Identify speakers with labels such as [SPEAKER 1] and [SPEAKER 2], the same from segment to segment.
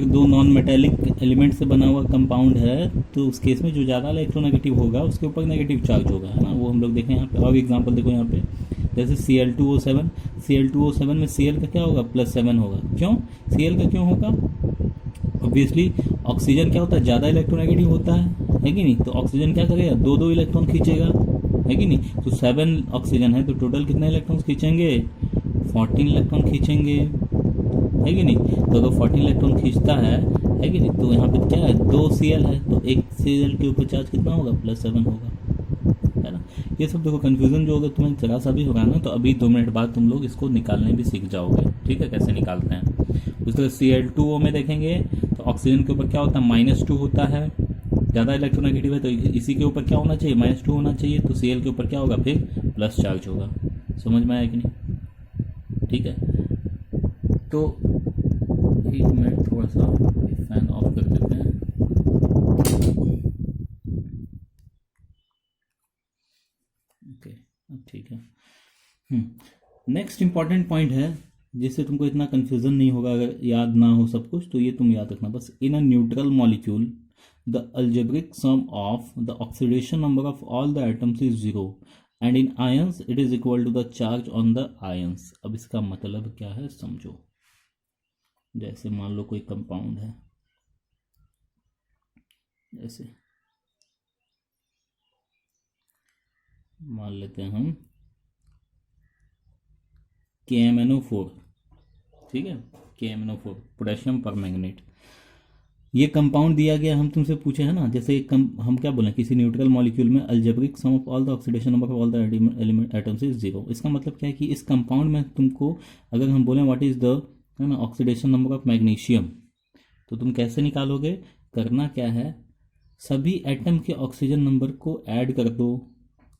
[SPEAKER 1] दो non metallic element से बना हुआ कंपाउंड है तो उस केस में जो ज़्यादा इलेक्ट्रोनेगेटिव होगा उसके ऊपर नेगेटिव चार्ज होगा, है ना। वो हम लोग देखें यहाँ पे। और एग्जांपल देखो यहाँ पे, जैसे Cl2O7, Cl2O7 में Cl का क्या होगा, +7 होगा। क्यों Cl का क्यों होगा? ऑब्वियसली ऑक्सीजन क्या होता है, ज़्यादा इलेक्ट्रोनेगेटिव होता है कि नहीं। तो ऑक्सीजन क्या करेगा, दो दो इलेक्ट्रॉन खींचेगा, है कि नहीं। तो 7 ऑक्सीजन है तो टोटल कितने इलेक्ट्रॉन खींचेंगे, 14 इलेक्ट्रॉन खींचेंगे, है कि नहीं। तो अगर 14 इलेक्ट्रॉन खींचता है कि नहीं, तो यहाँ पे क्या है, 2 Cl है तो एक Cl के ऊपर चार्ज कितना होगा, +7 होगा, है ना। ये सब देखो कन्फ्यूजन जो होगा तुम्हें जरा सा भी होगा ना, तो अभी 2 मिनट बाद तुम लोग इसको निकालने भी सीख जाओगे, ठीक है, कैसे निकालते हैं। उस तरह Cl2O में देखेंगे तो ऑक्सीजन के ऊपर क्या होता है, -2 होता है, ज़्यादा इलेक्ट्रोनेगेटिव है तो इसी के ऊपर क्या होना चाहिए, -2 होना चाहिए। तो Cl के ऊपर क्या होगा, फिर प्लस चार्ज होगा। समझ में आया कि नहीं, ठीक है। तो एक मिनट थोड़ा सा फैन ऑफ कर देते हैं। ओके, अब ठीक है। नेक्स्ट इंपॉर्टेंट पॉइंट है जिससे तुमको इतना कंफ्यूजन नहीं होगा, अगर याद ना हो सब कुछ तो ये तुम याद रखना बस। In a neutral molecule the algebraic sum of the oxidation number of all the atoms is 0 and in ions it is equal to the charge on the ions। अब इसका मतलब क्या है समझो। जैसे मान लो कोई कंपाउंड है, जैसे मान लेते हैं हम KMnO4, ठीक है, KMnO4 पोटेशियम परमैंगनेट। ये कंपाउंड दिया गया, हम तुमसे पूछे हैं ना, जैसे हम क्या बोले, किसी न्यूट्रल मॉलिक्यूल में algebraic sum of all the oxidation number of all the element atoms is 0। इसका मतलब क्या है कि इस कंपाउंड में तुमको अगर हम बोलें व्हाट इज द, है ना, ऑक्सीडेशन नंबर ऑफ मैग्नीशियम, तो तुम कैसे निकालोगे, करना क्या है, सभी एटम के ऑक्सीजन नंबर को ऐड कर दो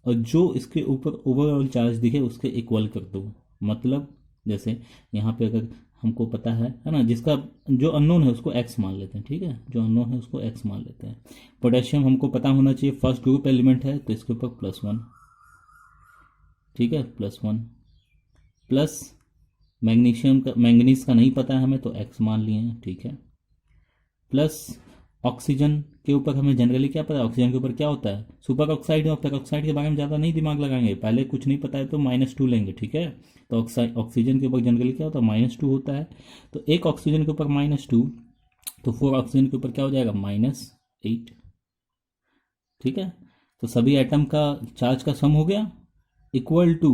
[SPEAKER 1] और जो इसके ऊपर ओवरऑल चार्ज दिखे उसके इक्वल कर दो। मतलब जैसे यहाँ पे अगर हमको पता है ना, जिसका जो अननोन है उसको एक्स मान लेते हैं, ठीक है, जो अननोन है उसको एक्स मान लेते हैं। पोटेशियम हमको पता होना चाहिए फर्स्ट ग्रुप एलिमेंट है तो इसके ऊपर +1, ठीक है, +1 प्लस मैग्नीशियम का, मैंगनीज का नहीं पता है हमें तो एक्स मान लिए हैं, ठीक है। प्लस ऑक्सीजन के ऊपर हमें जनरली क्या पता है, ऑक्सीजन के ऊपर क्या होता है, सुपर ऑक्साइड और पेरोक्साइड के बारे में ज़्यादा नहीं दिमाग लगाएंगे, पहले कुछ नहीं पता है तो -2 लेंगे, ठीक है। तो ऑक्सीजन के ऊपर जनरली क्या होता है, -2 होता है। तो एक ऑक्सीजन के ऊपर -2, तो 4 ऑक्सीजन के ऊपर क्या हो जाएगा, -8, ठीक है। तो सभी एटम का चार्ज का सम हो गया equal to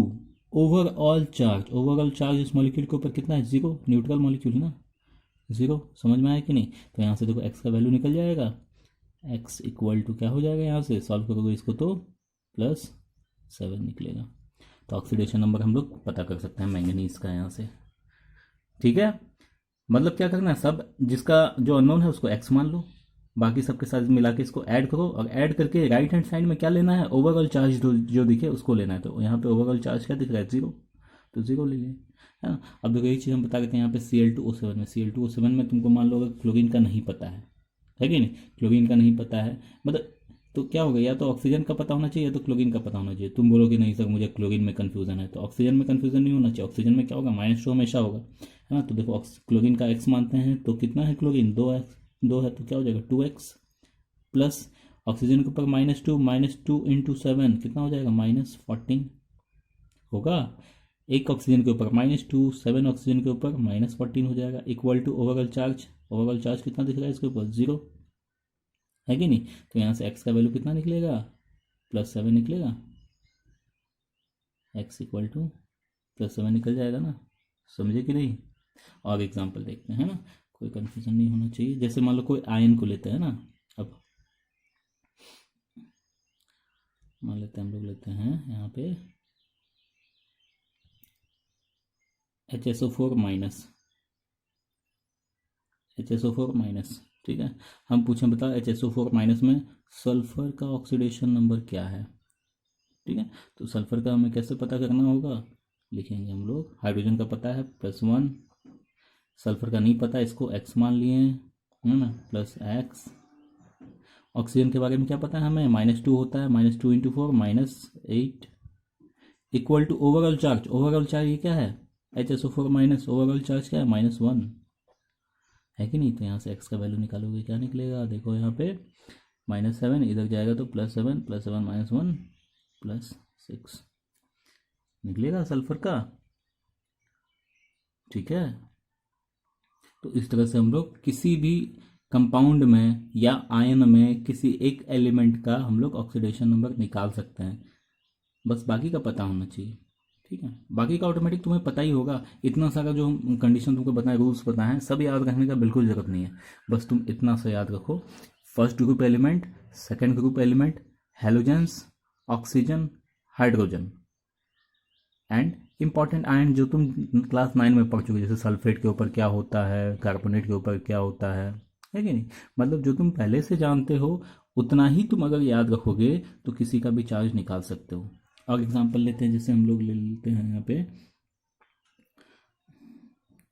[SPEAKER 1] overall charge. Overall charge इस मॉलिक्यूल के ऊपर कितना है, 0, न्यूट्रल मॉलिक्यूल है ना, 0। समझ में आया कि नहीं। तो यहाँ से देखो एक्स का वैल्यू निकल जाएगा, एक्स इक्वल टू क्या हो जाएगा, यहाँ से सॉल्व करोगे इसको तो +7 निकलेगा। तो ऑक्सीडेशन नंबर हम लोग पता कर सकते हैं मैंगनीज का यहाँ से, ठीक है। मतलब क्या करना है, सब जिसका जो अननोन है उसको एक्स मान लो, बाकी सबके साथ मिला के इसको ऐड करो और ऐड करके राइट हैंड साइड में क्या लेना है, ओवरऑल चार्ज जो दिखे उसको लेना है। तो यहाँ पे ओवरऑल चार्ज क्या दिख रहा है, 0, तो 0 ले लें, है ना। अब देखो एक चीज़ हम बता देते हैं, यहाँ पे Cl2O7 में, Cl2O7 में तुमको मान लो अगर क्लोरीन का नहीं पता है कि नहीं, क्लोरीन का नहीं पता है, मतलब तो क्या होगा, या तो ऑक्सीजन का पता होना चाहिए या तो क्लोरीन का पता होना चाहिए। तुम बोलोगे नहीं सर मुझे क्लोरीन में कन्फ्यूजन है, तो ऑक्सीजन में कन्फ्यूजन नहीं होना चाहिए। ऑक्सीजन में क्या होगा, -2 हमेशा होगा, है ना। तो देखो क्लोरीन का एक्स मानते हैं तो कितना है क्लोरीन, 2x, 2 है तो क्या हो जाएगा 2x, प्लस ऑक्सीजन के ऊपर -2, -2 × 7 कितना हो जाएगा, -14 होगा। एक ऑक्सीजन के ऊपर -2, 7 ऑक्सीजन के ऊपर -14 हो जाएगा, equal to overall charge. Overall charge कितना दिख रहा है इसके ऊपर, 0, है कि नहीं। तो यहाँ से एक्स का वैल्यू कितना निकलेगा, +7 निकलेगा, एक्स इक्वल टू +7 निकल जाएगा ना। समझे कि नहीं। और एग्जांपल देखते हैं, है ना, कोई कंफ्यूजन नहीं होना चाहिए। जैसे मान लो कोई आयन को लेते हैं ना, अब मान लेते हैं हम लोग लेते हैं यहाँ पे HSO4-, HSO4-, ठीक है। हम पूछें बता HSO4- में सल्फर का ऑक्सीडेशन नंबर क्या है, ठीक है। तो सल्फर का हमें कैसे पता करना होगा, लिखेंगे हम लोग, हाइड्रोजन का पता है +1, सल्फर का नहीं पता इसको एक्स मान लिए हैं, है ना, +x। ऑक्सीजन के बारे में क्या पता है हमें, -2 होता है, -2 × 4 -8, equal to overall charge. Overall charge ये क्या है, HSO4- ओवरऑल चार्ज क्या है, -1, है कि नहीं। तो यहाँ से एक्स का वैल्यू निकालोगे क्या निकलेगा, देखो यहाँ पे -7 इधर जाएगा तो +7 +7 -1 +6 निकलेगा सल्फर का। ठीक है, तो इस तरह से हम लोग किसी भी कंपाउंड में या आयन में किसी एक एलिमेंट का हम लोग ऑक्सीडेशन नंबर निकाल सकते हैं, बस बाकी का पता होना चाहिए। ठीक है, बाकी का ऑटोमेटिक तुम्हें पता ही होगा। इतना सारा जो कंडीशन तुमको बताएं, रूल्स बताएं, सब याद रखने का बिल्कुल ज़रूरत नहीं है। बस तुम इतना सा याद रखो, first group element, second group element, halogens, oxygen, hydrogen and important ion जो तुम क्लास 9 में पढ़ चुके, जैसे सल्फेट के ऊपर क्या होता है, कार्बोनेट के ऊपर क्या होता है कि नहीं। मतलब जो तुम पहले से जानते हो उतना ही तुम अगर याद रखोगे तो किसी का भी चार्ज निकाल सकते हो। और एग्जांपल लेते हैं, जैसे हम लोग ले लेते हैं यहाँ पे,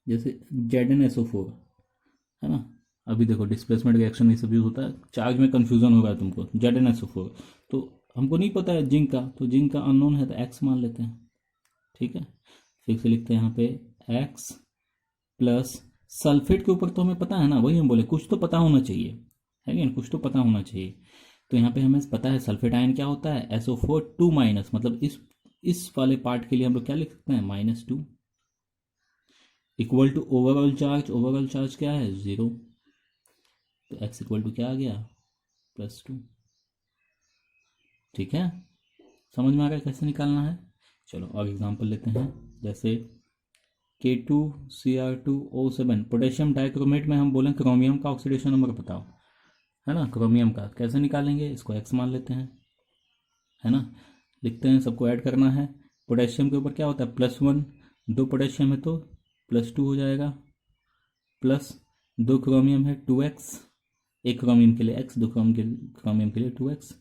[SPEAKER 1] जैसे ZnSO4 है ना। अभी देखो डिस्प्लेसमेंट रिएक्शन ये सब यूज होता है, चार्ज में कन्फ्यूजन हो रहा है तुमको, ZnSO4 तो हमको नहीं पता है जिंक का, तो जिंक का अननोन है तो एक्स मान लेते हैं। ठीक है, फिर से लिखते हैं यहाँ पे एक्स प्लस सल्फेट के ऊपर तो हमें पता है ना, वही हम बोले कुछ तो पता होना चाहिए, है कि कुछ तो पता होना चाहिए। तो यहाँ पे हमें पता है सल्फेट आयन क्या होता है, SO4 2-, मतलब इस वाले पार्ट के लिए हम लोग क्या लिख सकते हैं, -2 इक्वल टू ओवरऑल चार्ज क्या है 0, तो x इक्वल टू क्या आ गया +2। ठीक है, समझ में आ गया कैसे निकालना है। चलो और एग्जांपल लेते हैं, जैसे K2Cr2O7 पोटेशियम डाइक्रोमेट में हम बोलें क्रोमियम का ऑक्सीडेशन नंबर बताओ, है ना। क्रोमियम का कैसे निकालेंगे, इसको x मान लेते हैं, है ना। लिखते हैं, सबको ऐड करना है। पोटेशियम के ऊपर क्या होता है +1, 2 पोटेशियम है तो +2 हो जाएगा, प्लस 2 क्रोमियम है 2x, एक क्रोमियम के लिए x, 2 क्रोमियम के लिए 2x,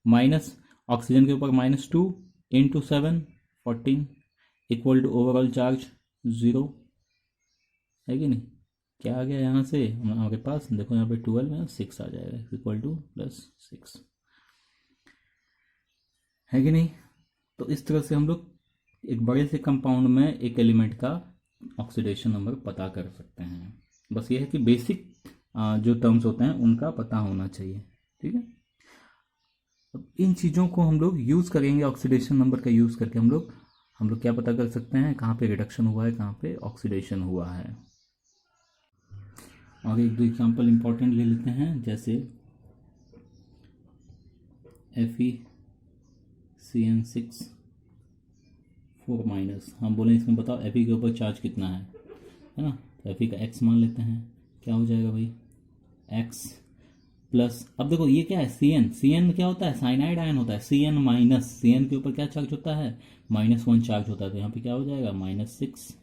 [SPEAKER 1] माइनस ऑक्सीजन के ऊपर -2 × 7 14 इक्वल टू ओवरऑल चार्ज 0, है कि नहीं। क्या आ गया यहाँ से हमारे पास, देखो यहाँ पे 12 है 6 आ जाएगा, इक्वल टू +6, है कि नहीं। तो इस तरह से हम लोग एक बड़े से कंपाउंड में एक एलिमेंट का ऑक्सीडेशन नंबर पता कर सकते हैं। बस ये है कि बेसिक जो टर्म्स होते हैं उनका पता होना चाहिए। ठीक है, अब इन चीज़ों को हम लोग यूज़ करेंगे, ऑक्सीडेशन नंबर का यूज़ करके हम लोग क्या पता कर सकते हैं, कहाँ पे रिडक्शन हुआ है, कहाँ पे ऑक्सीडेशन हुआ है। और एक दो एग्जाम्पल इंपॉर्टेंट ले लेते हैं, जैसे FeCN6 4-, हम बोले इसमें बताओ Fe के ऊपर चार्ज कितना है ना। तो Fe का x मान लेते हैं, क्या हो जाएगा भाई x प्लस, अब देखो ये क्या है CN क्या होता है, साइनाइड आयन होता है, CN के ऊपर क्या चार्ज होता है -1 चार्ज होता है, तो यहाँ पे क्या हो जाएगा -6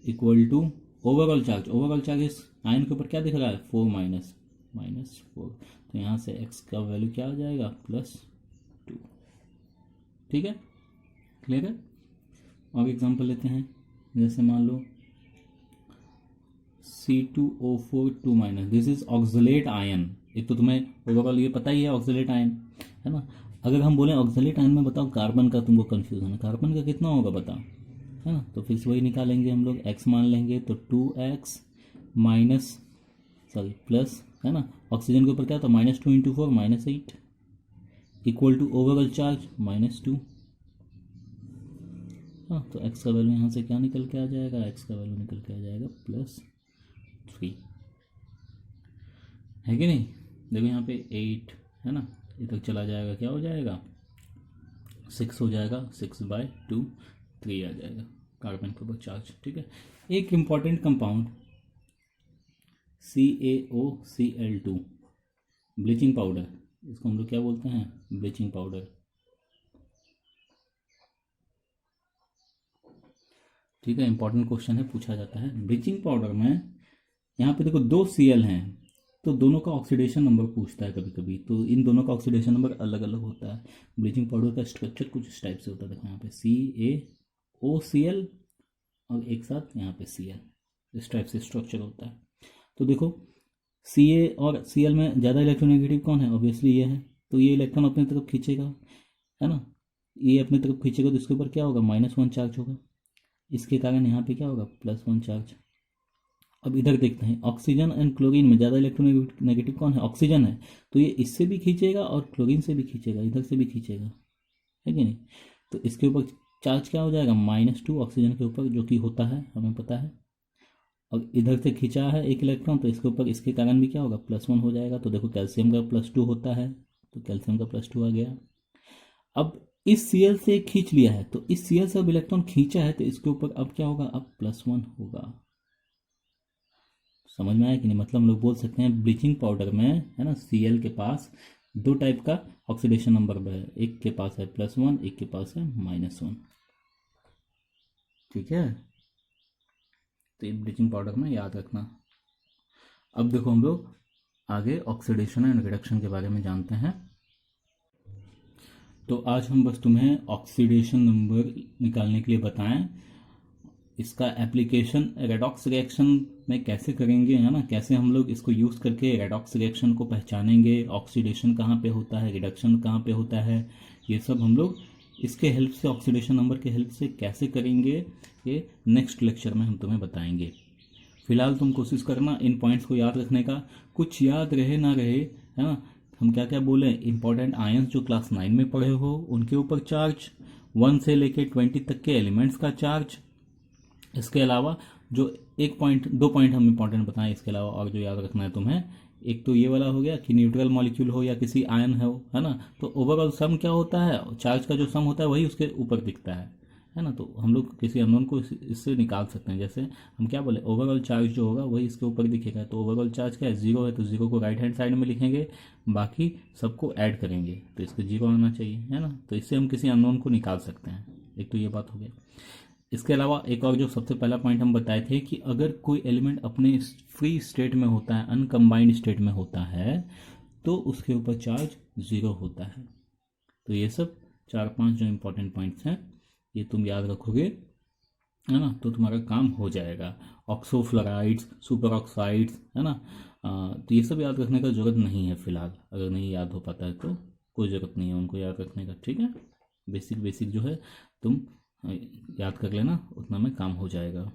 [SPEAKER 1] इक्वल टू ओवरऑल चार्ज इस आयन के ऊपर क्या दिख रहा है 4-, -4, तो यहाँ से x का वैल्यू क्या आ जाएगा +2। ठीक है, क्लियर है। और एग्जांपल लेते हैं, जैसे मान लो C2O4 2-, this is oxalate ion. एक तो तुम्हें ओवरऑल ये पता ही है ऑक्सलेट आयन, है ना। अगर हम बोलें ऑक्सलेट आयन में बताओ कार्बन का, तुमको कन्फ्यूजन है कार्बन का कितना होगा बताओ, है ना। तो फिर से वही निकालेंगे हम लोग, x मान लेंगे तो 2x प्लस, है ना। ऑक्सीजन के ऊपर क्या था -2 × 4 -8 इक्वल टू ओवरऑल चार्ज -2। हाँ, तो x का वैल्यू यहाँ से क्या निकल के आ जाएगा, x का वैल्यू निकल के आ जाएगा +3, है कि नहीं। देखो यहाँ पे 8 है ना, इधर चला जाएगा क्या हो जाएगा 6 हो जाएगा, 6/2 3 आ जाएगा कार्बन के ऊपर चार्ज। ठीक है, एक important compound CaOCl2 bleaching powder, इसको हम लोग क्या बोलते हैं ब्लीचिंग पाउडर। ठीक है, इंपॉर्टेंट क्वेश्चन है, पूछा जाता है ब्लीचिंग पाउडर में। यहाँ पे देखो 2 Cl हैं, तो दोनों का ऑक्सीडेशन नंबर पूछता है कभी कभी, तो इन दोनों का ऑक्सीडेशन नंबर अलग अलग होता है। ब्लीचिंग पाउडर का स्ट्रक्चर कुछ इस टाइप से होता है, देखो यहाँ पे CaOCl और एक साथ यहाँ पे Cl, इस टाइप से स्ट्रक्चर होता है। तो देखो Ca और Cl में ज़्यादा इलेक्ट्रोनेगेटिव कौन है, ऑब्वियसली ये है, तो ये इलेक्ट्रॉन अपनी तरफ खींचेगा, है ना। ये अपनी तरफ खींचेगा तो इसके ऊपर क्या होगा -1 चार्ज होगा, इसके कारण यहाँ पे क्या होगा +1 चार्ज। अब इधर देखते हैं, ऑक्सीजन एंड क्लोरीन में ज़्यादा इलेक्ट्रोनेगेटिव कौन है? ऑक्सीजन है। तो ये इससे भी खींचेगा और क्लोरीन से भी खींचेगा, इधर से भी खींचेगा, है कि नहीं? तो इसके ऊपर चार्ज क्या हो जाएगा? -2 ऑक्सीजन के ऊपर, जो कि होता है, हमें पता है। और इधर से खींचा है एक इलेक्ट्रॉन, तो इसके ऊपर इसके कारण भी क्या होगा? +1 हो जाएगा। तो देखो कैल्शियम का +2 होता है, तो कैल्शियम का +2 आ गया। अब इस Cl से खींच लिया है, तो इस Cl से अब इलेक्ट्रॉन खींचा है, तो इसके ऊपर अब क्या होगा? अब +1 होगा। समझ में आया कि नहीं? मतलब हम लोग बोल सकते हैं ब्लीचिंग पाउडर में, है ना, Cl के पास दो टाइप का ऑक्सीडेशन नंबर है, एक के पास है +1, एक के पास है -1। ठीक है, तो ये ब्लीचिंग पाउडर में याद रखना। अब देखो हम लोग आगे ऑक्सीडेशन एंड रिडक्शन के बारे में जानते हैं। तो आज हम बस तुम्हें ऑक्सीडेशन नंबर निकालने के लिए बताएं, इसका एप्लीकेशन रेडॉक्स रिएक्शन में कैसे करेंगे, है ना, कैसे हम लोग इसको यूज़ करके रेडॉक्स रिएक्शन को पहचानेंगे, ऑक्सीडेशन कहाँ पे होता है, रिडक्शन कहाँ पे होता है, ये सब हम लोग इसके हेल्प से, ऑक्सीडेशन नंबर के हेल्प से कैसे करेंगे, ये नेक्स्ट लेक्चर में हम तुम्हें बताएंगे। फिलहाल तुम कोशिश करना इन पॉइंट्स को याद रखने का, कुछ याद रहे ना रहे, है ना। हम क्या क्या बोले? इंपॉर्टेंट आयंस जो क्लास 9 में पढ़े हो उनके ऊपर चार्ज, 1 से लेके 20 तक के एलिमेंट्स का चार्ज। इसके अलावा जो एक पॉइंट, दो पॉइंट हम इंपॉर्टेंट बताएं इसके अलावा, और जो याद रखना है तुम्हें, एक तो ये वाला हो गया कि न्यूट्रल मॉलिक्यूल हो या किसी आयन हो, है ना, तो ओवरऑल सम क्या होता है? चार्ज का जो सम होता है वही उसके ऊपर दिखता है ना। तो हम लोग किसी अननोन को इससे निकाल सकते हैं। जैसे हम क्या बोले, ओवरऑल चार्ज जो होगा वही इसके ऊपर दिखेगा। तो ओवरऑल चार्ज क्या है? 0 है, तो 0 को राइट हैंड साइड में लिखेंगे, बाकी सबको ऐड करेंगे, तो इसको 0 आना चाहिए, है ना। तो इससे हम किसी अननोन को निकाल सकते हैं। एक तो ये बात हो गई। इसके अलावा एक और जो सबसे पहला पॉइंट हम बताए थे कि अगर कोई एलिमेंट अपने फ्री स्टेट में होता है, अनकम्बाइंड स्टेट में होता है, तो उसके ऊपर चार्ज 0 होता है। तो ये सब 4-5 जो इंपॉर्टेंट पॉइंट्स हैं ये तुम याद रखोगे, है ना, तो तुम्हारा काम हो जाएगा। ऑक्सोफ्लोराइड्स, सुपर ऑक्साइड्स, है ना, तो ये सब याद रखने का ज़रूरत नहीं है फिलहाल। अगर नहीं याद हो पाता है तो कोई ज़रूरत नहीं है उनको याद रखने का, ठीक है। बेसिक बेसिक जो है तुम याद कर लेना, उतना में काम हो जाएगा,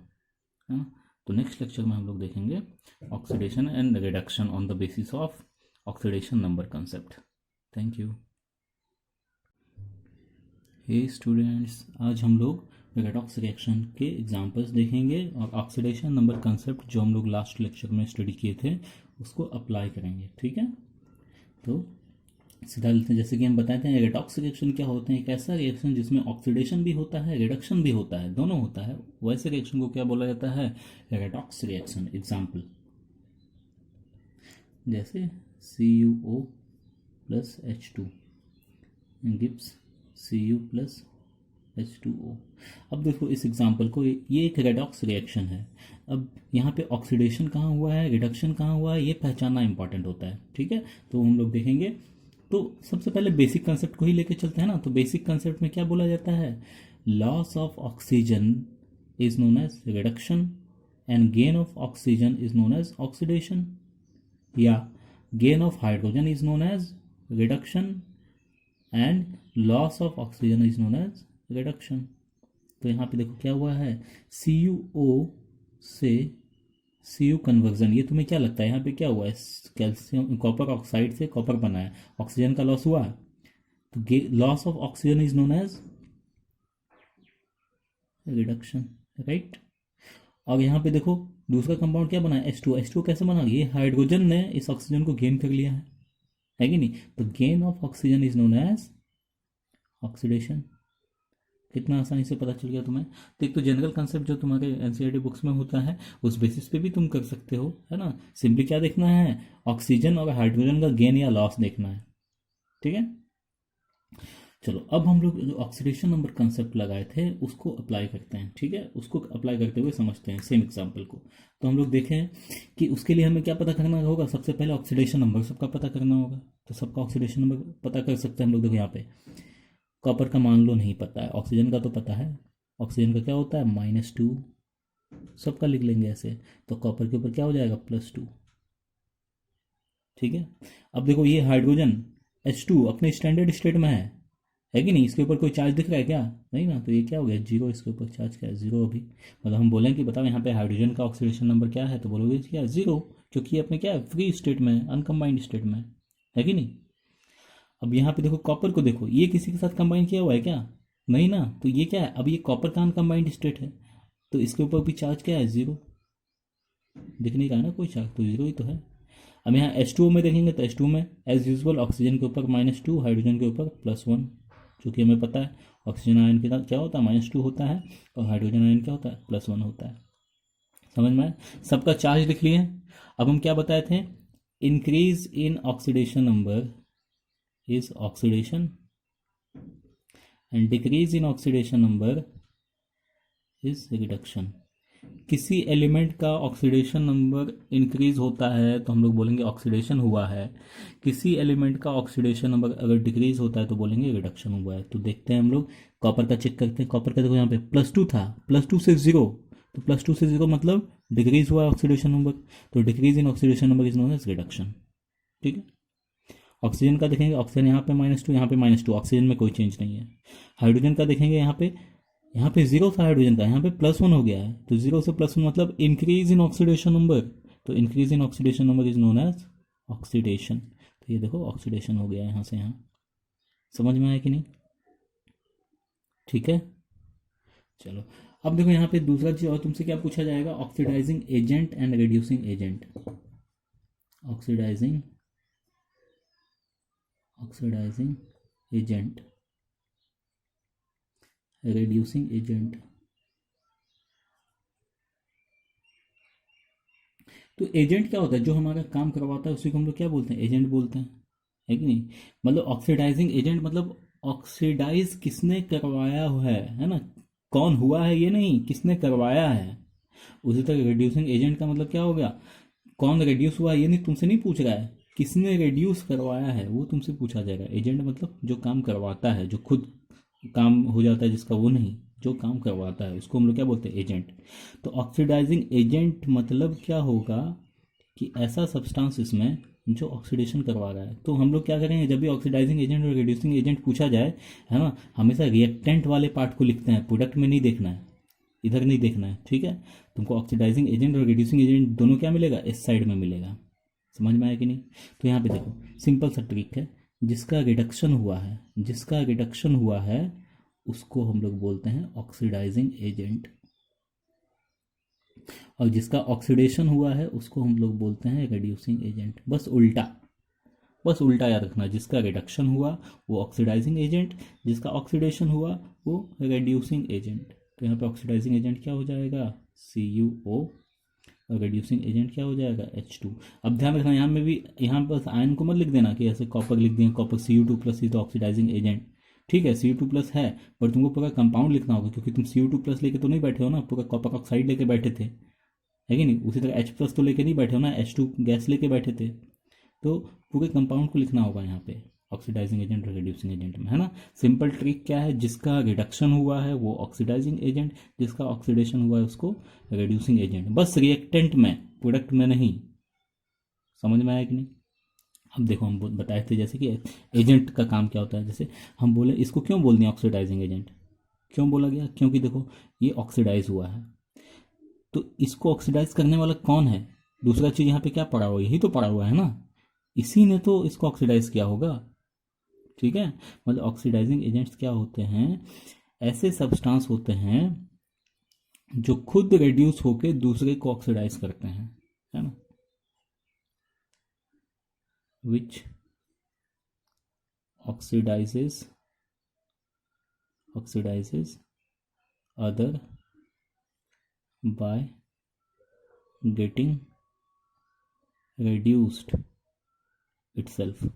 [SPEAKER 1] है ना। तो नेक्स्ट लेक्चर में हम लोग देखेंगे oxidation and reduction on the basis of oxidation number concept. Thank you. Hey students, आज हम लोग रेडॉक्स रिएक्शन के एग्जांपल्स देखेंगे और ऑक्सीडेशन नंबर कंसेप्ट जो हम लोग लास्ट लेक्चर में स्टडी किए थे उसको अप्लाई करेंगे, ठीक है। तो सीधा लेते हैं, जैसे कि हम बताए थे रेडॉक्स रिएक्शन क्या होते हैं? एक ऐसा रिएक्शन जिसमें ऑक्सीडेशन भी होता है, रिडक्शन भी होता है, दोनों होता है, वैसे रिएक्शन को क्या बोला जाता है? Redox reaction. एग्जाम्पल जैसे CuO + H2 gives Cu + H2O। अब देखो इस एग्जाम्पल को, ये एक रेडॉक्स रिएक्शन है। अब यहाँ पे ऑक्सीडेशन कहाँ हुआ है, रिडक्शन कहाँ हुआ है, ये पहचानना इंपॉर्टेंट होता है, ठीक है। तो हम लोग देखेंगे। तो सबसे पहले बेसिक कंसेप्ट को ही लेके चलते हैं ना। तो बेसिक कंसेप्ट में क्या बोला जाता है? Loss of oxygen is known as reduction and gain of oxygen is known as oxidation, या gain of hydrogen is known as reduction and loss of oxygen is known as reduction. तो यहाँ पे देखो क्या हुआ है, CuO से Cu conversion. ये तुम्हें क्या लगता है यहाँ पे क्या हुआ है? कैल्शियम, कॉपर ऑक्साइड से कॉपर बना है, ऑक्सीजन का लॉस हुआ, तो loss of oxygen is known as reduction, right. और यहाँ पे देखो दूसरा कंपाउंड क्या बना है? H2 कैसे बना? ये हाइड्रोजन ने इस ऑक्सीजन को गेन कर लिया है कि नहीं। तो gain of oxygen is known as oxidation. कितना आसानी से पता चल गया तुम्हें। तो एक तो जनरल कंसेप्ट जो तुम्हारे एनसीईआरटी बुक्स में होता है उस बेसिस पे भी तुम कर सकते हो, है ना। सिंपली क्या देखना है? ऑक्सीजन और हाइड्रोजन का गेन या लॉस देखना है, ठीक है। चलो अब हम लोग जो ऑक्सीडेशन नंबर कंसेप्ट लगाए थे उसको अप्लाई करते हैं, ठीक है। उसको अप्लाई करते हुए समझते हैं सेम एग्जाम्पल को। तो हम लोग देखें कि उसके लिए हमें क्या पता करना होगा? सबसे पहले ऑक्सीडेशन नंबर सबका पता करना होगा। तो सबका ऑक्सीडेशन नंबर पता कर सकते हैं हम लोग। देखो यहाँ पे कॉपर का मान लो नहीं पता है, ऑक्सीजन का तो पता है। ऑक्सीजन का क्या होता है? -2, सबका लिख लेंगे ऐसे। तो कॉपर के ऊपर क्या हो जाएगा? +2, ठीक है। अब देखो ये हाइड्रोजन H2 अपने स्टैंडर्ड स्टेट में है है कि नहीं? इसके ऊपर कोई चार्ज दिख रहा है क्या? नहीं ना, तो ये क्या हो गया, जीरो। इसके ऊपर चार्ज क्या है, जीरो अभी। मतलब हम बोलें कि बताओ यहाँ पे हाइड्रोजन का ऑक्सीडेशन नंबर क्या है, तो बोलोगे क्या, जीरो, क्योंकि ये अपने क्या है, फ्री स्टेट में, अनकम्बाइंड स्टेट में, है कि नहीं? अब यहाँ पे देखो कॉपर को, देखो ये किसी के साथ कंबाइन किया हुआ है क्या? नहीं ना, तो ये क्या है, अब ये कॉपर का अनकम्बाइंड स्टेट है, तो इसके ऊपर भी चार्ज क्या है, जीरो। दिख नहीं रहा है ना कोई चार्ज, तो जीरो ही तो है। अब यहाँ H2O में देखेंगे तो H2 में एज यूजल ऑक्सीजन के ऊपर -2, हाइड्रोजन के ऊपर +1, क्योंकि हमें पता है ऑक्सीजन आयन के साथ क्या होता है, -2 होता है, और हाइड्रोजन आयन क्या होता है, +1 होता है। समझ में आया? सबका चार्ज लिख लिए। अब हम क्या बताए थे, increase in oxidation number is oxidation and decrease in oxidation number is reduction. किसी एलिमेंट का ऑक्सीडेशन नंबर इंक्रीज होता है तो हम लोग बोलेंगे ऑक्सीडेशन हुआ है, किसी एलिमेंट का ऑक्सीडेशन नंबर अगर डिक्रीज होता है तो बोलेंगे रिडक्शन हुआ है। तो देखते हैं हम लोग, कॉपर का चेक करते हैं। कॉपर का देखो यहाँ पे +2 था, +2 से जीरो, तो +2 से जीरो मतलब डिक्रीज हुआ ऑक्सीडेशन नंबर, तो decrease in oxidation number is known as reduction. ठीक है। ऑक्सीजन का देखेंगे, ऑक्सीजन यहाँ पे -2, यहाँ पे -2, ऑक्सीजन में कोई चेंज नहीं है। हाइड्रोजन का देखेंगे, यहाँ पे जीरो था हाइड्रोजन का, यहाँ पे +1 हो गया है, तो जीरो से +1 मतलब इंक्रीज इन ऑक्सीडेशन नंबर, तो increase in oxidation number is known as oxidation. तो ये देखो ऑक्सीडेशन हो गया यहाँ से यहाँ। समझ में आया कि नहीं? ठीक है, चलो। अब देखो यहाँ पे दूसरा चीज और तुमसे क्या पूछा जाएगा, oxidizing agent and reducing agent. Oxidizing oxidizing agent, reducing agent. तो एजेंट क्या होता है, जो हमारा काम करवाता है उसी को हम लोग क्या बोलते हैं, एजेंट बोलते हैं, है कि नहीं? मतलब ऑक्सीडाइजिंग एजेंट मतलब ऑक्सीडाइज किसने करवाया है ना, कौन हुआ है ये नहीं, किसने करवाया है। उसी तरह रिड्यूसिंग एजेंट का मतलब क्या हो गया, कौन रिड्यूस हुआ है ये नहीं, तुमसे नहीं पूछ रहा है, किसने रिड्यूस करवाया है वो तुमसे पूछा जाएगा। एजेंट मतलब जो काम करवाता है, जो खुद काम हो जाता है जिसका, वो नहीं, जो काम करवाता है उसको हम लोग क्या बोलते हैं, एजेंट। तो ऑक्सीडाइजिंग एजेंट मतलब क्या होगा कि ऐसा सब्सटेंस इसमें जो ऑक्सीडेशन करवा रहा है। तो हम लोग क्या करेंगे, जब भी ऑक्सीडाइजिंग एजेंट और रिड्यूसिंग एजेंट पूछा जाए, है ना, हमेशा रिएक्टेंट वाले पार्ट को लिखते हैं, प्रोडक्ट में नहीं देखना है, इधर नहीं देखना है। ठीक है, तुमको ऑक्सीडाइजिंग एजेंट और रिड्यूसिंग एजेंट दोनों क्या मिलेगा, इस साइड में मिलेगा। समझ में आया कि नहीं? तो यहाँ पे देखो सिंपल सा ट्रिक है, जिसका रिडक्शन हुआ है, जिसका रिडक्शन हुआ है उसको हम लोग बोलते हैं ऑक्सीडाइजिंग एजेंट, और जिसका ऑक्सीडेशन हुआ है उसको हम लोग बोलते हैं रिड्यूसिंग एजेंट। बस उल्टा, बस उल्टा याद रखना, जिसका रिडक्शन हुआ वो ऑक्सीडाइजिंग एजेंट, जिसका ऑक्सीडेशन हुआ वो रिड्यूसिंग एजेंट। तो यहाँ पे ऑक्सीडाइजिंग एजेंट क्या हो जाएगा, CuO, और रिड्यूसिंग एजेंट क्या हो जाएगा, H2। अब ध्यान रखना यहाँ में भी, यहाँ बस आयन को मत लिख देना कि ऐसे कॉपर लिख दें, copper Cu2+ is the oxidizing agent. ठीक है, Cu2+ है, पर तुमको पूरा कंपाउंड लिखना होगा, क्योंकि तुम Cu2+ लेके तो नहीं बैठे हो ना, पूरा कॉपर ऑक्साइड लेके बैठे थे, है कि नहीं? उसी तरह H+ तो लेके नहीं बैठे हो ना, H2 गैस लेके बैठे थे। तो पूरे कंपाउंड को लिखना होगा यहाँ पे ऑक्सीडाइजिंग एजेंट और रिड्यूसिंग एजेंट में, है ना। सिंपल ट्रिक क्या है, जिसका रिडक्शन हुआ है वो ऑक्सीडाइजिंग एजेंट, जिसका ऑक्सीडेशन हुआ है उसको रिड्यूसिंग एजेंट, बस रिएक्टेंट में, प्रोडक्ट में नहीं। समझ में आया कि नहीं? अब देखो हम बताए थे जैसे कि एजेंट का काम क्या होता है, जैसे हम बोले इसको क्यों बोल दिया ऑक्सीडाइजिंग एजेंट, क्यों बोला गया, क्योंकि देखो ये ऑक्सीडाइज हुआ है, तो इसको ऑक्सीडाइज करने वाला कौन है, दूसरा चीज यहाँ पे क्या पड़ा हुआ, यही तो पड़ा हुआ है ना, इसी ने तो इसको ऑक्सीडाइज किया होगा। ठीक है, मतलब ऑक्सीडाइजिंग एजेंट्स क्या होते हैं, ऐसे सब्सटेंस होते हैं जो खुद रिड्यूस होके दूसरे को ऑक्सीडाइज करते हैं, है ना, which oxidises other by getting reduced itself।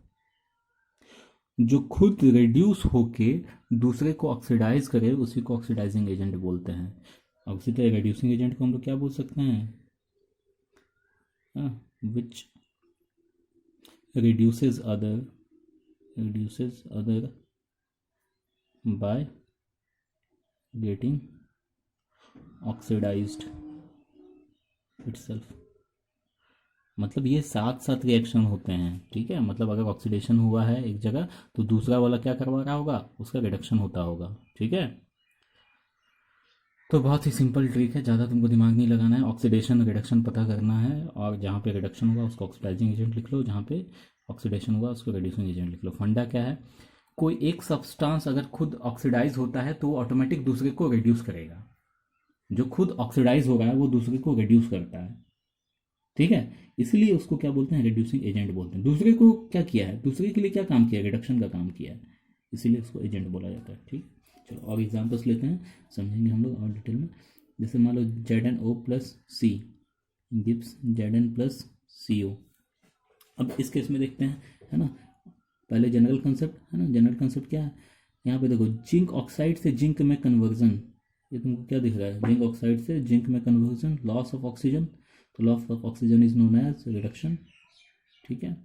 [SPEAKER 1] जो खुद रिड्यूस होके दूसरे को ऑक्सीडाइज करे उसी को ऑक्सीडाइजिंग एजेंट बोलते हैं। अब उसी तरह रिड्यूसिंग एजेंट को हम लोग क्या बोल सकते हैं, विच reduces other by getting oxidized itself। मतलब ये साथ साथ रिएक्शन होते हैं, ठीक है। मतलब अगर ऑक्सीडेशन हुआ है एक जगह तो दूसरा वाला क्या करवा रहा होगा, उसका रिडक्शन होता होगा, ठीक है। तो बहुत ही सिंपल ट्रिक है, ज़्यादा तुमको दिमाग नहीं लगाना है, ऑक्सीडेशन रिडक्शन पता करना है, और जहाँ पे रिडक्शन होगा उसको ऑक्सीडाइजिंग एजेंट लिख लो, जहाँ पे ऑक्सीडेशन हुआ उसको रिड्यूसिंग एजेंट लिख लो। फंडा क्या है, कोई एक सब्सटेंस अगर खुद ऑक्सीडाइज होता है तो वो ऑटोमेटिक दूसरे को रिड्यूस करेगा। जो खुद ऑक्सीडाइज हो रहा है वो दूसरे को रिड्यूस करता है, ठीक है। इसलिए उसको क्या बोलते हैं, रिड्यूसिंग एजेंट बोलते हैं। दूसरे को क्या किया है, दूसरे के लिए क्या काम किया है, रिडक्शन का काम किया है, इसीलिए उसको एजेंट बोला जाता है, ठीक। चलो और एग्जांपल्स लेते हैं, समझेंगे हम लोग और डिटेल में। जैसे मान लो ZnO प्लस सी गिव्स Zn प्लस CO। अब इस केस में देखते हैं, है ना, पहले जनरल कंसेप्ट है ना, जनरल कंसेप्ट क्या है, यहाँ पे देखो जिंक ऑक्साइड से जिंक में कन्वर्जन, ये तुमको क्या दिख रहा है, जिंक ऑक्साइड से जिंक में कन्वर्जन, लॉस ऑफ ऑक्सीजन, तो loss of oxygen is known as reduction, ठीक है।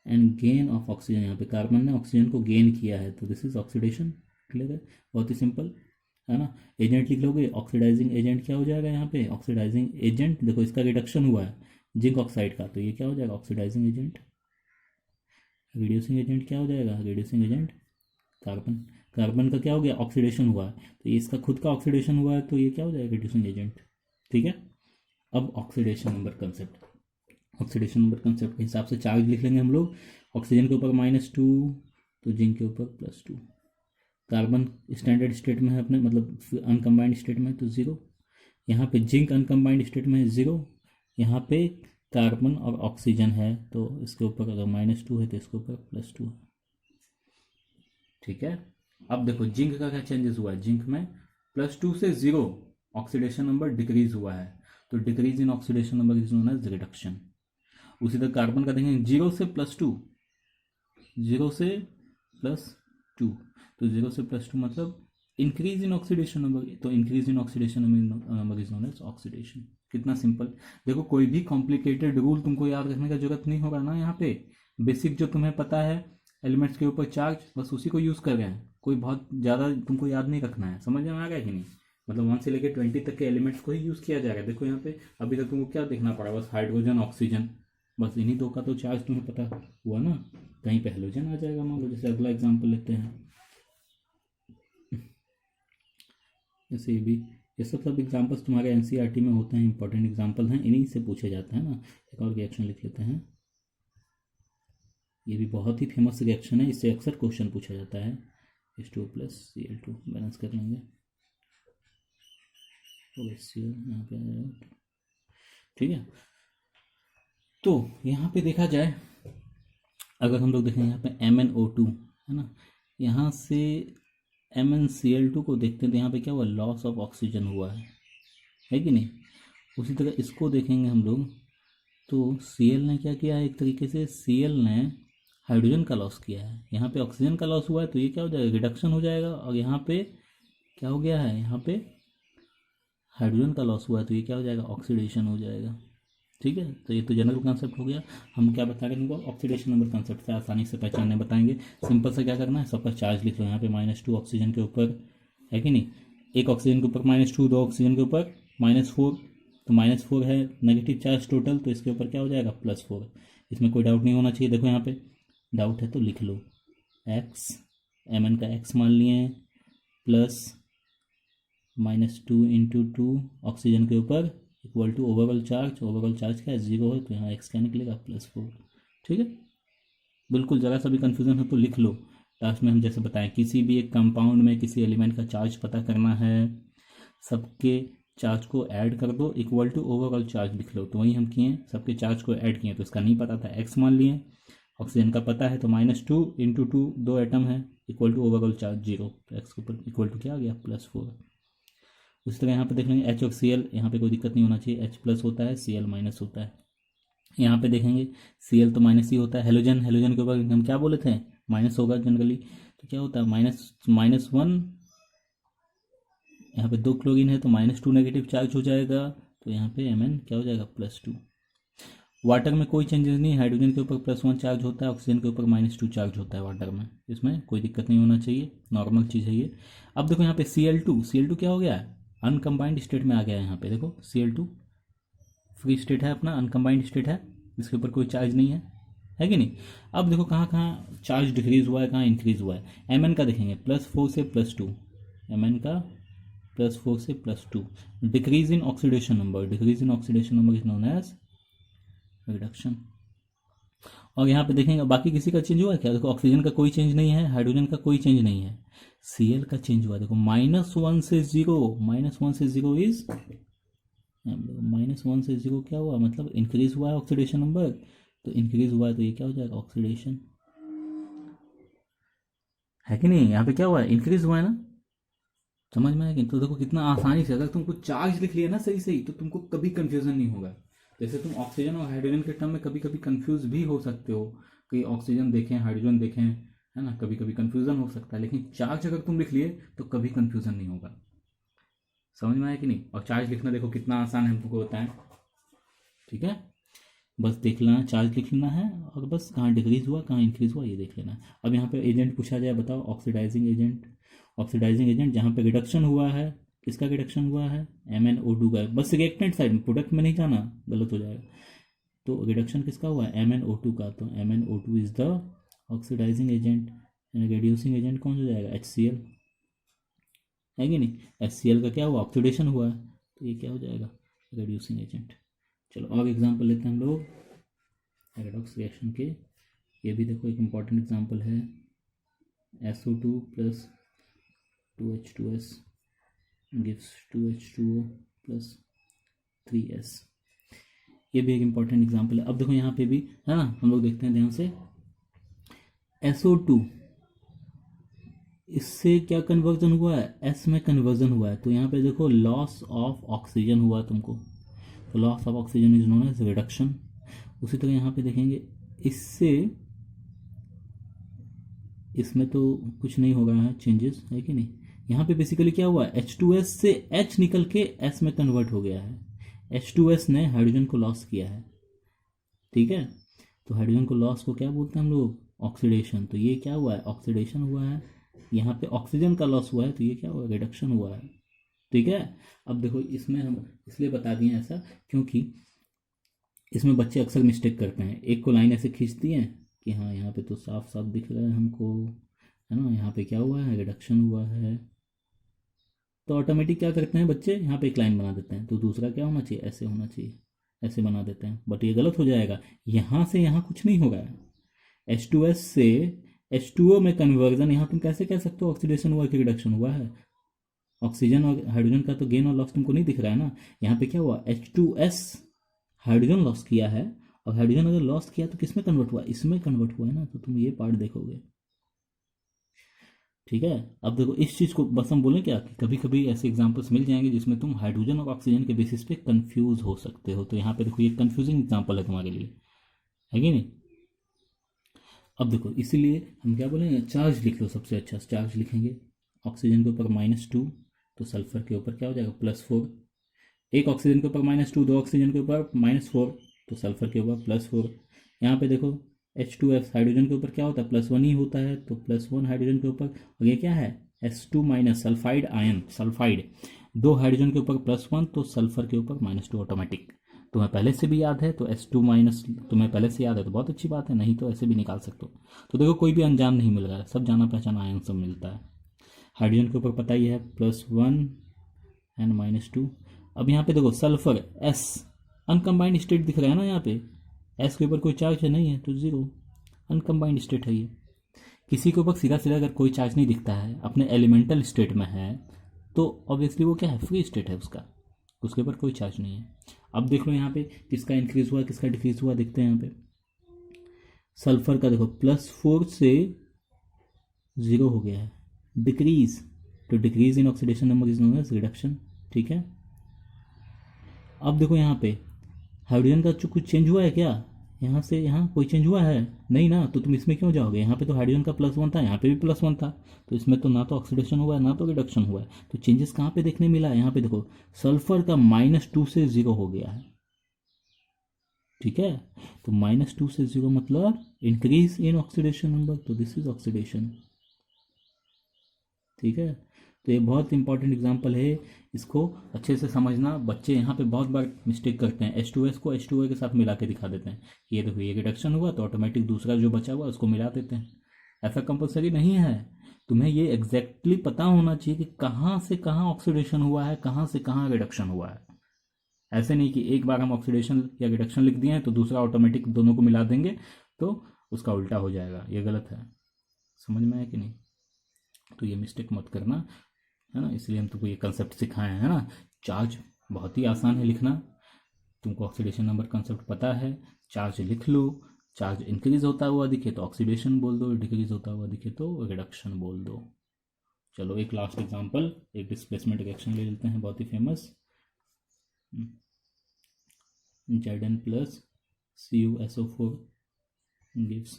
[SPEAKER 1] एंड गेन ऑफ ऑक्सीजन, यहाँ पे कार्बन ने ऑक्सीजन को गेन किया है तो दिस इज ऑक्सीडेशन, क्लियर है, बहुत ही सिंपल है ना। एजेंट लिख लोगे, ऑक्सीडाइजिंग एजेंट क्या हो जाएगा यहाँ पे, ऑक्सीडाइजिंग एजेंट, देखो इसका रिडक्शन हुआ है जिंक ऑक्साइड का, तो ये क्या हो जाएगा, ऑक्सीडाइजिंग एजेंट। रिड्यूसिंग एजेंट क्या हो जाएगा, रिड्यूसिंग एजेंट कार्बन, कार्बन का क्या हो गया, ऑक्सीडेशन हुआ है, तो ये इसका खुद का ऑक्सीडेशन हुआ है तो ये क्या हो जाएगा, रिड्यूसिंग एजेंट, ठीक है। अब oxidation number concept, oxidation number concept के हिसाब से चार्ज लिख लेंगे हम लोग, ऑक्सीजन के ऊपर -2 तो जिंक के ऊपर +2, कार्बन स्टैंडर्ड स्टेट में है अपने, मतलब अनकम्बाइंड स्टेट में तो 0, यहाँ पे जिंक अनकम्बाइंड स्टेट में है 0, यहाँ पे कार्बन और ऑक्सीजन है तो इसके ऊपर अगर -2 है तो इसके ऊपर +2 है, ठीक है। अब देखो जिंक का क्या चेंजेस हुआ है, जिंक में +2 से 0 ऑक्सीडेशन नंबर डिक्रीज हुआ है, तो decrease in oxidation number is known as reduction. उसी तरह कार्बन का देखेंगे 0 से +2, 0 से +2, तो 0 से +2 मतलब इंक्रीज इन ऑक्सीडेशन नंबर, तो increase in oxidation number is known as oxidation. कितना सिंपल, देखो कोई भी कॉम्प्लिकेटेड रूल तुमको याद रखने का जरूरत नहीं होगा ना, यहाँ पे बेसिक जो तुम्हें पता है एलिमेंट्स के ऊपर चार्ज, बस उसी को यूज़ कर रहे हैं, कोई बहुत ज़्यादा तुमको याद नहीं रखना है, समझ में आ गया कि नहीं। मतलब 1 से लेकर 20 तक के एलिमेंट्स को ही यूज़ किया जाएगा। देखो यहाँ पे अभी तक तुमको क्या देखना पड़ा, बस हाइड्रोजन ऑक्सीजन, बस इन्हीं दो का तो चार्ज तुम्हें पता हुआ ना, कहीं पे हेलोजन आ जाएगा मान लो। जैसे अगला एग्जाम्पल लेते हैं, जैसे ये सब एग्जाम्पल्स तुम्हारे एनसीईआरटी में होते हैं, इंपॉर्टेंट एग्जाम्पल हैं, इन्हीं से पूछे जाते हैं ना। एक और रिएक्शन लिख लेते हैं, ये भी बहुत ही फेमस रिएक्शन है, इससे अक्सर क्वेश्चन पूछा जाता है। H2O + Cl2 बैलेंस कर लेंगे, यहाँ पे, ठीक है। तो यहाँ पे देखा जाए, अगर हम लोग देखें यहाँ पे MnO2 है ना, यहाँ से MnCl2 को देखते हैं तो यहाँ पे क्या हुआ, लॉस ऑफ ऑक्सीजन हुआ है कि नहीं। उसी तरह इसको देखेंगे हम लोग तो Cl ने क्या किया है, एक तरीके से Cl ने हाइड्रोजन का लॉस किया है, यहाँ पे ऑक्सीजन का लॉस हुआ है तो ये क्या हो जाएगा, रिडक्शन हो जाएगा, और यहाँ पे क्या हो गया है, यहाँ पे हाइड्रोजन का लॉस हुआ है तो ये क्या हो जाएगा, ऑक्सीडेशन हो जाएगा, ठीक है। तो ये तो जनरल कॉन्सेप्ट हो गया। हम क्या बता रहे हैं तुमको, ऑक्सीडेशन नंबर कॉन्सेप्ट से आसानी से पहचानने बताएंगे। सिंपल से क्या करना है, सबका चार्ज लिख लो, यहाँ पे -2 ऑक्सीजन के ऊपर है कि नहीं, एक ऑक्सीजन के ऊपर -2, 2 ऑक्सीजन के ऊपर -4, तो -4 है नेगेटिव चार्ज टोटल, तो इसके ऊपर क्या हो जाएगा, +4। इसमें कोई डाउट नहीं होना चाहिए। देखो यहाँ पे डाउट है तो लिख लो, x Mn का x मान लिए प्लस -2 × 2 ऑक्सीजन के ऊपर equal to overall charge, overall charge क्या है, 0 है, तो यहाँ x क्या निकलेगा, +4, ठीक है। बिल्कुल ज़रा सा भी कन्फ्यूज़न हो तो लिख लो। लास्ट में हम जैसे बताएं, किसी भी एक कंपाउंड में किसी एलिमेंट का चार्ज पता करना है, सबके चार्ज को ऐड कर दो, इक्वल टू ओवरऑल चार्ज लिख लो, तो वही हम किए, सबके चार्ज को ऐड किए, तो इसका नहीं पता था x मान लिए, ऑक्सीजन का पता है तो -2 × 2, 2 एटम है, इक्वल टू ओवरऑल चार्ज 0, तो एक्स के ऊपर इक्वल टू क्या आ गया, +4। उसी तरह यहाँ पे देख लेंगे H और Cl, यहाँ पे कोई दिक्कत नहीं होना चाहिए, H+ होता है, Cl- होता है। यहाँ पे देखेंगे Cl तो माइनस ही होता है, हेलोजन, हेलोजन के ऊपर हम क्या बोले थे, माइनस होगा जनरली, तो क्या होता है -1, यहाँ पे 2 क्लोरीन है तो -2 नेगेटिव चार्ज हो जाएगा, तो यहाँ पे Mn क्या हो जाएगा, +2। वाटर में कोई चेंजेस नहीं, हाइड्रोजन के ऊपर +1 चार्ज होता है, ऑक्सीजन के ऊपर -2 चार्ज होता है वाटर में, इसमें कोई दिक्कत नहीं होना चाहिए, नॉर्मल चीज़ है ये। अब देखो यहाँ पे Cl2 क्या हो गया है, अनकम्बाइंड स्टेट में आ गया है। यहाँ पे देखो Cl2 फ्री स्टेट है अपना, अनकम्बाइंड स्टेट है, इसके ऊपर कोई चार्ज नहीं है कि नहीं। अब देखो कहाँ कहाँ चार्ज डिक्रीज हुआ है, कहाँ इंक्रीज हुआ है। एम का देखेंगे +4 से +2, एम का +4 से +2। Decrease in oxidation number, decrease in oxidation number is known as reduction. और यहाँ पे देखेंगे बाकी किसी का चेंज हुआ है क्या, देखो ऑक्सीजन का कोई चेंज नहीं है, हाइड्रोजन का कोई चेंज नहीं है, Cl का चेंज हुआ है। देखो -1 से 0, -1 से 0 इज -1 से 0 क्या हुआ, मतलब इंक्रीज हुआ है ऑक्सीडेशन नंबर, तो इंक्रीज हुआ है तो ये क्या हो जाएगा ऑक्सीडेशन, है कि नहीं। यहाँ पे क्या हुआ है, इंक्रीज हुआ है ना, समझ में आया कि। तो देखो कितना आसानी से अगर तुमको चार्ज लिख लिया ना सही सही, तो तुमको कभी कंफ्यूजन नहीं होगा। जैसे तुम ऑक्सीजन और हाइड्रोजन के टर्म में कभी कभी कंफ्यूज भी हो सकते हो, कि ऑक्सीजन देखें हाइड्रोजन देखें, है ना, कभी कभी कंफ्यूजन हो सकता है, लेकिन चार्ज अगर तुम लिख लिए तो कभी कंफ्यूजन नहीं होगा। समझ में आया कि नहीं। और चार्ज लिखना देखो कितना आसान है, हम तुमको बताएं, ठीक है। बस देख लेना, चार्ज लिख लेना है, और बस कहाँ डिक्रीज हुआ कहाँ इंक्रीज हुआ ये देख लेना है। अब यहाँ पे एजेंट पूछा जाए, बताओ ऑक्सीडाइजिंग एजेंट। ऑक्सीडाइजिंग एजेंट जहाँ पे रिडक्शन हुआ है, किसका रिडक्शन हुआ है, MnO2 का। बस रिएक्टेंट साइड में, प्रोडक्ट में नहीं जाना, गलत हो जाएगा। तो रिडक्शन किसका हुआ है, MnO2 का। तो MnO2 is the oxidizing agent. Reducing agent कौन हो जाएगा, HCl, है कि नहीं। HCl का क्या हुआ, ऑक्सीडेशन हुआ है, तो ये क्या हो जाएगा रिड्यूसिंग एजेंट। चलो और एग्जांपल लेते हैं हम लोग रेडॉक्स रिएक्शन के। ये भी देखो एक इम्पॉर्टेंट एग्जांपल है, SO2 + 2H2S gives 2H2O + 3S। ये भी एक इम्पॉर्टेंट एग्जांपल है। अब देखो यहाँ पे भी है ना, हम लोग देखते हैं ध्यान से, SO2 इससे क्या कन्वर्जन हुआ है, S में कन्वर्जन हुआ है, तो यहाँ पे देखो लॉस ऑफ ऑक्सीजन हुआ तुमको, तो loss of oxygen is known as reduction. उसी तरह यहाँ पे देखेंगे, इससे इसमें तो कुछ नहीं हो रहा है चेंजेस, है कि नहीं। यहाँ पे बेसिकली क्या हुआ है, H2S से H निकल के S में कन्वर्ट हो गया है, H2S ने हाइड्रोजन को लॉस किया है, ठीक है। तो हाइड्रोजन को लॉस को क्या बोलते हैं हम लोग, ऑक्सीडेशन। तो ये क्या हुआ है, ऑक्सीडेशन हुआ है। यहाँ पे ऑक्सीजन का लॉस हुआ है, तो ये क्या हुआ, रिडक्शन हुआ है, ठीक है। अब देखो इसमें हम इसलिए बता दिए ऐसा, क्योंकि इसमें बच्चे अक्सर मिस्टेक करते हैं, एक को लाइन ऐसे खींचती हैं कि हाँ यहाँ पे तो साफ साफ दिख रहा है हमको, है ना, यहाँ पे क्या हुआ है, रिडक्शन हुआ है, तो ऑटोमेटिक क्या करते हैं बच्चे, यहाँ पे एक लाइन बना देते हैं, तो दूसरा क्या होना चाहिए, ऐसे होना चाहिए, ऐसे बना देते हैं, बट ये गलत हो जाएगा। यहाँ से यहाँ कुछ नहीं होगा, H2S से H2O में कन्वर्जन, यहाँ तुम कैसे कह सकते हो ऑक्सीडेशन हुआ कि रिडक्शन हुआ है। ऑक्सीजन और हाइड्रोजन का तो गेन और लॉस तुमको नहीं दिख रहा है ना। यहाँ पे क्या हुआ, H2S हाइड्रोजन लॉस किया है, और हाइड्रोजन अगर लॉस किया तो किस में कन्वर्ट हुआ, इसमें कन्वर्ट हुआ है ना, तो तुम ये पार्ट देखोगे, ठीक है। अब देखो इस चीज़ को बस हम बोलें क्या, कि कभी कभी ऐसे एग्जांपल्स मिल जाएंगे जिसमें तुम हाइड्रोजन और ऑक्सीजन के बेसिस पे कंफ्यूज हो सकते हो, तो यहाँ पे देखो ये कंफ्यूजिंग एग्जांपल है तुम्हारे लिए, है कि नहीं। अब देखो इसीलिए हम क्या बोलेंगे, चार्ज लिख लो, सबसे अच्छा चार्ज लिखेंगे। ऑक्सीजन के ऊपर -2, तो सल्फर के ऊपर क्या हो जाएगा +4। एक ऑक्सीजन के ऊपर -2, दो ऑक्सीजन के ऊपर -4, तो सल्फर के ऊपर +4। यहाँ पे देखो H2S हाइड्रोजन के ऊपर क्या होता है, +1 ही होता है, तो +1 हाइड्रोजन के ऊपर, और ये क्या है S2- सल्फाइड आयन, सल्फाइड, दो हाइड्रोजन के ऊपर +1, तो सल्फर के ऊपर -2 ऑटोमेटिक। तुम्हें पहले से भी याद है तो S2- तुम्हें पहले से याद है तो बहुत अच्छी बात है, नहीं तो ऐसे भी निकाल सकते हो। तो देखो कोई भी अनजान नहीं मिल रहा है, सब जाना पहचाना आयन सब मिलता है। हाइड्रोजन के ऊपर पता ही है +1 एंड -2। अब यहाँ पे देखो सल्फर S अनकम्बाइंड स्टेट दिख रहा है ना, यहाँ पे S के ऊपर कोई चार्ज है नहीं है, तो 0 अनकम्बाइंड स्टेट है ये। किसी के ऊपर सीधा सीधा अगर कोई चार्ज नहीं दिखता है, अपने एलिमेंटल स्टेट में है, तो ऑब्वियसली वो क्या है, फ्री स्टेट है उसका, उसके ऊपर कोई चार्ज नहीं है। अब देख लो यहाँ पे किसका इंक्रीज हुआ किसका डिक्रीज हुआ, देखते हैं यहाँ पे सल्फर का देखो +4 से 0 हो गया है, डिक्रीज, तो decrease in oxidation number is known as reduction, ठीक है। अब देखो यहाँ पे हाइड्रोजन का कुछ चेंज हुआ है क्या, यहाँ से यहाँ कोई चेंज हुआ है नहीं ना, तो तुम इसमें क्यों जाओगे, यहाँ पे तो हाइड्रोजन का +1 था, यहाँ पे भी +1 था, तो इसमें तो ना तो ऑक्सीडेशन हुआ है ना तो रिडक्शन हुआ है, तो चेंजेस कहाँ पे देखने मिला है, यहाँ पे देखो सल्फर का -2 से 0 हो गया है, ठीक है। तो -2 से 0 मतलब इंक्रीज इन ऑक्सीडेशन नंबर, तो दिस इज ऑक्सीडेशन, ठीक है। तो ये बहुत इंपॉर्टेंट एग्जांपल है, इसको अच्छे से समझना। बच्चे यहाँ पे बहुत बार मिस्टेक करते हैं, H2S को H2O के साथ मिला के दिखा देते हैं कि ये देखो ये रिडक्शन हुआ तो ऑटोमेटिक दूसरा जो बचा हुआ उसको मिला देते हैं। ऐसा कंपलसरी नहीं है, तुम्हें ये एग्जैक्टली पता होना चाहिए कि कहाँ से कहाँ ऑक्सीडेशन हुआ है, कहाँ से कहाँ रिडक्शन हुआ है। ऐसे नहीं कि एक बार हम ऑक्सीडेशन या रिडक्शन लिख दिए हैं तो दूसरा ऑटोमेटिक दोनों को मिला देंगे तो उसका उल्टा हो जाएगा, ये गलत है। समझ में आया कि नहीं? तो ये मिस्टेक मत करना, है ना, इसलिए हम तुमको ये कंसेप्ट सिखाए हैं, है ना। चार्ज बहुत ही आसान है लिखना, तुमको ऑक्सीडेशन नंबर कंसेप्ट पता है, चार्ज लिख लो। चार्ज इंक्रीज होता हुआ दिखे तो ऑक्सीडेशन बोल दो, डिक्रीज होता हुआ दिखे तो रिडक्शन बोल दो। चलो एक लास्ट एग्जांपल, एक डिस्प्लेसमेंट रिएक्शन ले लेते हैं, बहुत ही famous. Zn plus CuSO4 gives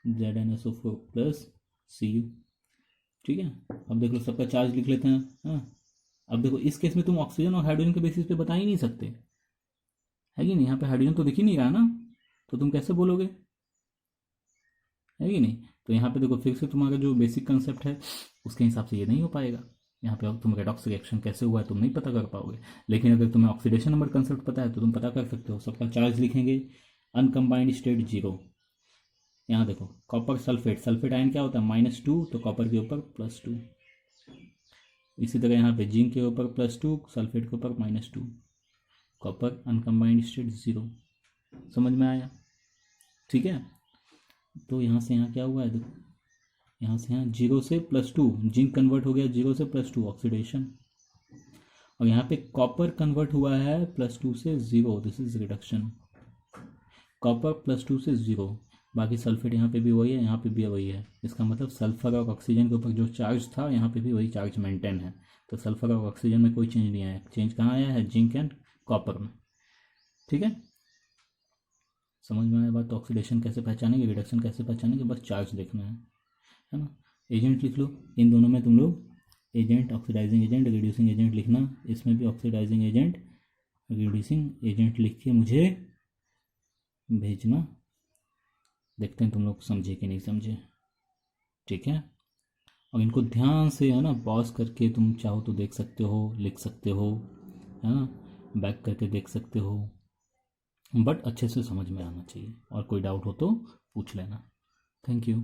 [SPEAKER 1] ZnSO4 plus Cu। ठीक है, अब देख लो सबका चार्ज लिख लेते हैं। हाँ, अब देखो इस केस में तुम ऑक्सीजन और हाइड्रोजन के बेसिस पे बता ही नहीं सकते, है कि नहीं? यहाँ पे हाइड्रोजन तो दिख ही नहीं रहा ना, तो तुम कैसे बोलोगे, है कि नहीं? तो यहाँ पे देखो फिर से तुम्हारा जो बेसिक कंसेप्ट है उसके हिसाब से ये नहीं हो पाएगा। यहाँ पे तुम रेडॉक्स रिएक्शन कैसे हुआ है तुम नहीं पता कर पाओगे, लेकिन अगर तुम्हें ऑक्सीडेशन नंबर कंसेप्ट पता है तो तुम पता कर सकते हो। सबका चार्ज लिखेंगे, अनकम्बाइंड स्टेट 0। यहाँ देखो कॉपर सल्फेट, सल्फेट आयन क्या होता है -2, तो कॉपर के ऊपर +2। इसी तरह यहाँ पे जिंक के ऊपर +2, सल्फेट के ऊपर -2, कॉपर अनकम्बाइंड स्टेट 0। समझ में आया? ठीक है, तो यहाँ से यहाँ क्या हुआ है देखो, यहाँ से यहाँ 0 से +2 जिंक कन्वर्ट हो गया, 0 से +2 ऑक्सीडेशन, और यहाँ पे कॉपर कन्वर्ट हुआ है +2 से 0, दिस इज रिडक्शन। कॉपर +2 से 0, बाकी सल्फेट यहाँ पे भी वही है, यहाँ पे भी वही है। इसका मतलब सल्फर और ऑक्सीजन के ऊपर जो चार्ज था यहाँ पे भी वही चार्ज मेंटेन है। तो सल्फर और ऑक्सीजन में कोई चेंज नहीं आया, चेंज कहाँ आया है? जिंक एंड कॉपर में। ठीक है, समझ में आया बात? तो ऑक्सीडेशन कैसे पहचानेंगे, रिडक्शन कैसे पहचानेंगे, बस चार्ज देखना है ना। एजेंट लिख लो, इन दोनों में तुम लोग agent, oxidizing agent, reducing agent लिखना। इसमें भी ऑक्सीडाइजिंग एजेंट, रिड्यूसिंग एजेंट लिख के मुझे भेजना। देखते हैं तुम लोग समझे कि नहीं समझे। ठीक है, और इनको ध्यान से, है ना, पॉज करके तुम चाहो तो देख सकते हो, लिख सकते हो, है ना, बैक करके देख सकते हो, बट अच्छे से समझ में आना चाहिए। और कोई डाउट हो तो पूछ लेना। Thank you.